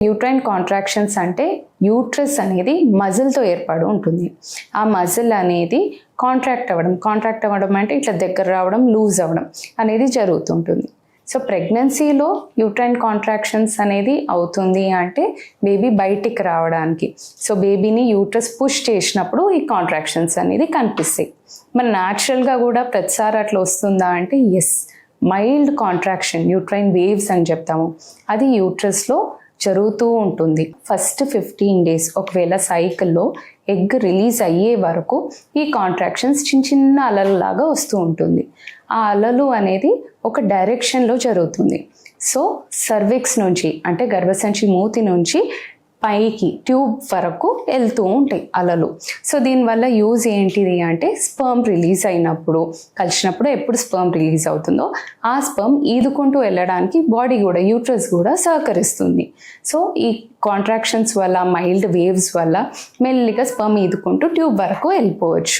Uterine contractions అంటే uterus అనేది మజిల్తో ఏర్పడి ఉంటుంది. ఆ మజిల్ అనేది కాంట్రాక్ట్ అవ్వడం అంటే ఇట్లా దగ్గర రావడం, లూజ్ అవ్వడం అనేది జరుగుతుంటుంది. సో ప్రెగ్నెన్సీలో యూట్రైన్ కాంట్రాక్షన్స్ అనేది అవుతుంది అంటే బేబీ బయటికి రావడానికి. సో బేబీని యూట్రస్ పుష్ చేసినప్పుడు ఈ కాంట్రాక్షన్స్ అనేది కనిపిస్తాయి. మరి న్యాచురల్గా కూడా ప్రతిసారి అట్లా వస్తుందా అంటే yes, mild contraction uterine waves అని చెప్తాము, అది యూట్రస్లో జరుగుతూ ఉంటుంది. ఫస్ట్ 15 days ఒకవేళ సైకిల్లో ఎగ్ రిలీజ్ అయ్యే వరకు ఈ కాంట్రాక్షన్స్ చిన్న చిన్న అలలులాగా వస్తూ ఉంటుంది. ఆ అలలు అనేది ఒక డైరెక్షన్లో జరుగుతుంది. సో సర్విక్స్ నుంచి అంటే గర్భసంచి మూతి నుంచి పైకి ట్యూబ్ వరకు వెళ్తూ ఉంటాయి అలలు. సో దీనివల్ల యూజ్ ఏంటిది అంటే స్పర్మ్ రిలీజ్ అయినప్పుడు, కలిసినప్పుడు ఎప్పుడు స్పర్మ్ రిలీజ్ అవుతుందో ఆ స్పర్మ్ ఈదుకుంటూ వెళ్ళడానికి బాడీ కూడా, యూట్రస్ కూడా సహకరిస్తుంది. సో ఈ కాంట్రాక్షన్స్ వల్ల, మైల్డ్ వేవ్స్ వల్ల మెల్లిగా స్పర్మ్ ఈదుకుంటూ ట్యూబ్ వరకు వెళ్ళిపోవచ్చు.